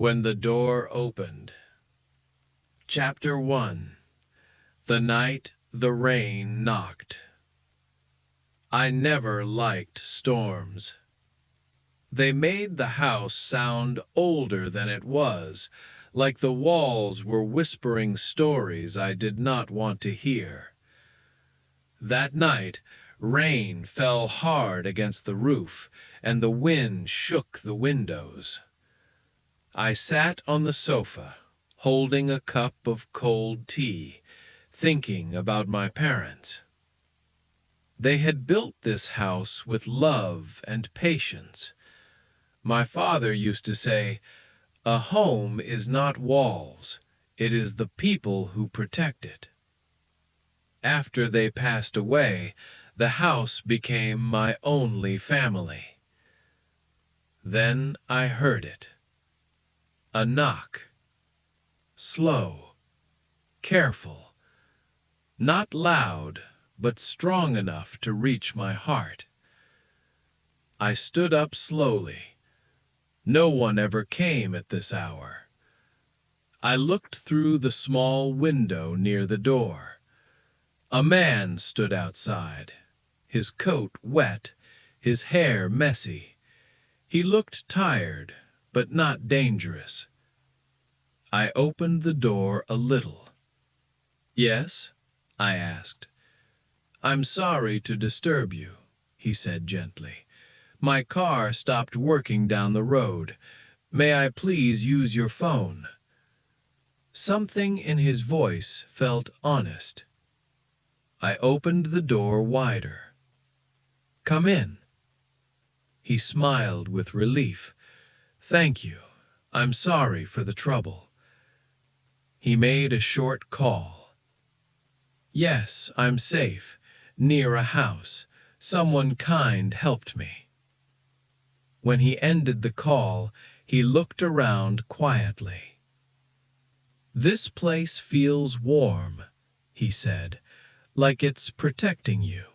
When the door opened. Chapter 1. The night the rain knocked. I never liked storms. They made the house sound older than it was, like the walls were whispering stories I did not want to hear. That night, rain fell hard against the roof, and the wind shook the windows. I sat on the sofa, holding a cup of cold tea, thinking about my parents. They had built this house with love and patience. My father used to say, "A home is not walls, it is the people who protect it." After they passed away, the house became my only family. Then I heard it. A knock. Slow, careful, not loud, but strong enough to reach my heart. I stood up slowly. No one ever came at this hour. I looked through the small window near the door. A man stood outside, his coat wet, his hair messy. He looked tired, but not dangerous. I opened the door a little. "Yes?" I asked. "I'm sorry to disturb you," he said gently. "My car stopped working down the road. May I please use your phone?" Something in his voice felt honest. I opened the door wider. "Come in." He smiled with relief. "Thank you. I'm sorry for the trouble." He made a short call. "Yes, I'm safe, near a house. Someone kind helped me." When he ended the call, he looked around quietly. "This place feels warm," he said, "like it's protecting you."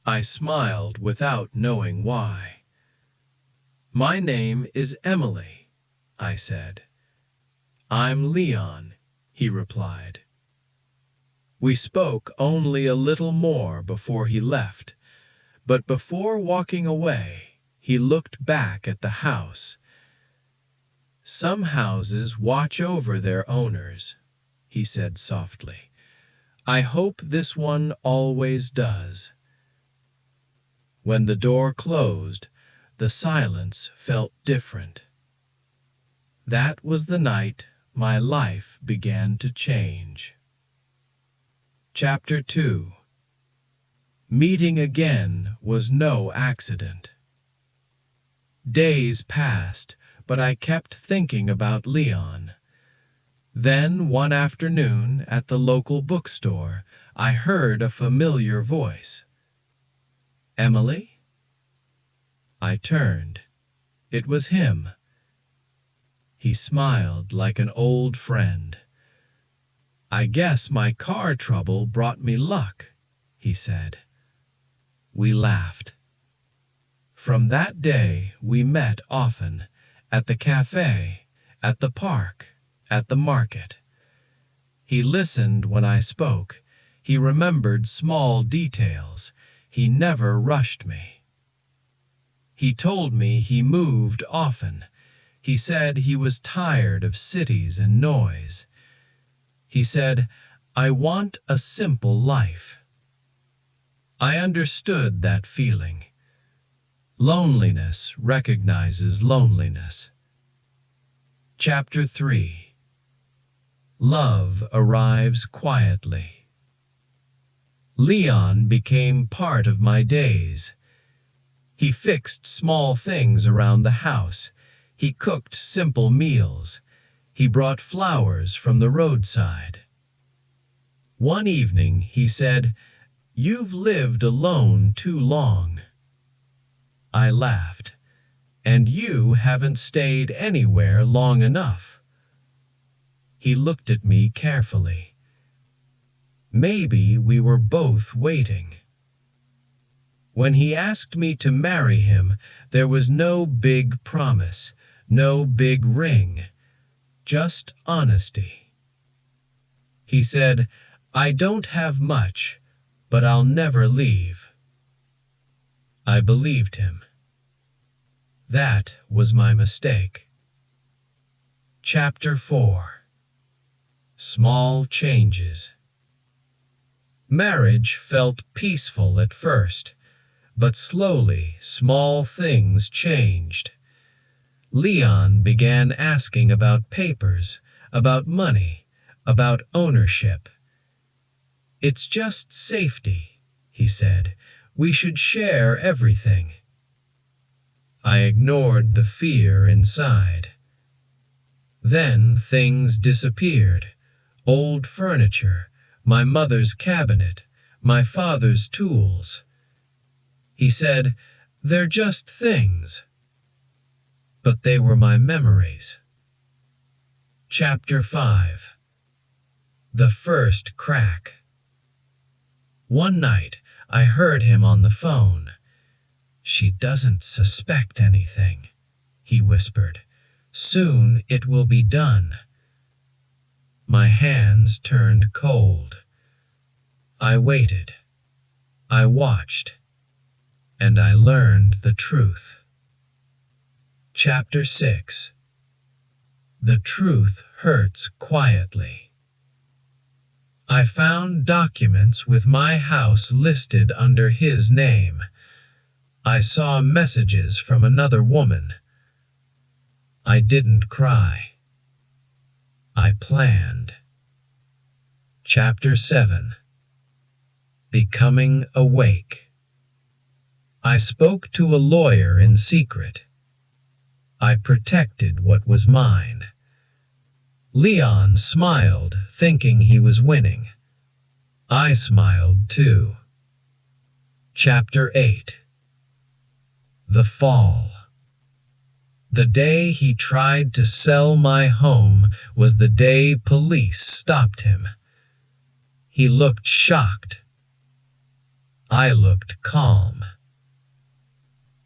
I smiled without knowing why. "My name is Emily," I said. "I'm Leon," he replied. We spoke only a little more before he left, but before walking away, he looked back at the house. "Some houses watch over their owners," he said softly. "I hope this one always does." When the door closed, the silence felt different. That was the night my life began to change. Chapter 2. Meeting again was no accident. Days passed, but I kept thinking about Leon. Then one afternoon at the local bookstore, I heard a familiar voice. "Emily?" I turned. It was him. He smiled like an old friend. "I guess my car trouble brought me luck," he said. We laughed. From that day we met often, at the cafe, at the park, at the market. He listened when I spoke. He remembered small details. He never rushed me. He told me he moved often. He said he was tired of cities and noise. He said, "I want a simple life." I understood that feeling. Loneliness recognizes loneliness. Chapter 3. Love arrives quietly. Leon became part of my days. He fixed small things around the house. He cooked simple meals. He brought flowers from the roadside. One evening he said, "You've lived alone too long." I laughed. "And you haven't stayed anywhere long enough." He looked at me carefully. Maybe we were both waiting. When he asked me to marry him, there was no big promise, No big ring, just honesty. He said, "I don't have much, but I'll never leave." I believed him. That was my mistake. Chapter 4. Small Changes. Marriage felt peaceful at first, but slowly small things changed. Leon began asking about papers, about money, about ownership. "It's just safety," he said. "We should share everything." I ignored the fear inside. Then things disappeared. Old furniture, my mother's cabinet, my father's tools. He said, "They're just things." But they were my memories. Chapter 5. The First Crack. One night, I heard him on the phone. "She doesn't suspect anything," he whispered. "Soon it will be done." My hands turned cold. I waited. I watched. And I learned the truth. Chapter 6. The truth hurts quietly. I found documents with my house listed under his name. I saw messages from another woman. I didn't cry. I planned. Chapter 7. Becoming Awake. I spoke to a lawyer in secret. I protected what was mine. Leon smiled, thinking he was winning. I smiled too. Chapter 8. The Fall. The day he tried to sell my home was the day police stopped him. He looked shocked. I looked calm.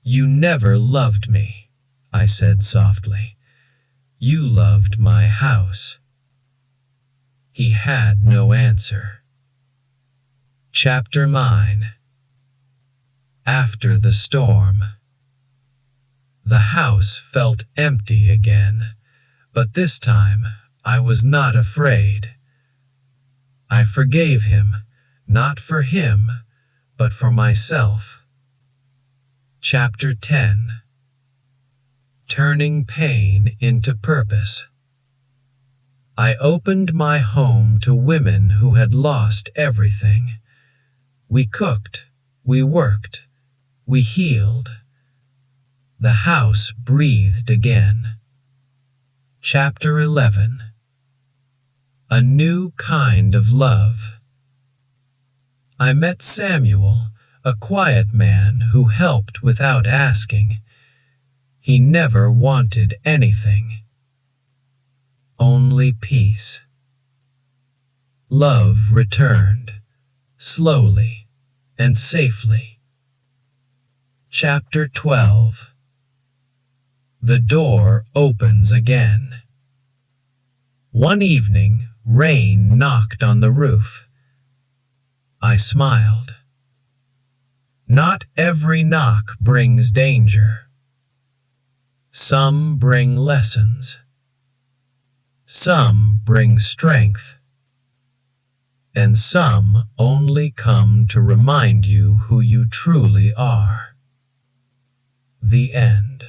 "You never loved me," I said softly. "You loved my house." He had no answer. Chapter 9. After the storm. The house felt empty again, but this time I was not afraid. I forgave him, not for him, but for myself. Chapter 10. Turning pain into purpose. I opened my home to women who had lost everything. We cooked, we worked, we healed. The house breathed again. Chapter 11. A New Kind of Love. I met Samuel, a quiet man who helped without asking. He never wanted anything. Only peace. Love returned, slowly and safely. Chapter 12. The door opens again. One evening, rain knocked on the roof. I smiled. Not every knock brings danger. Some bring lessons. Some bring strength. And some only come to remind you who you truly are. The end.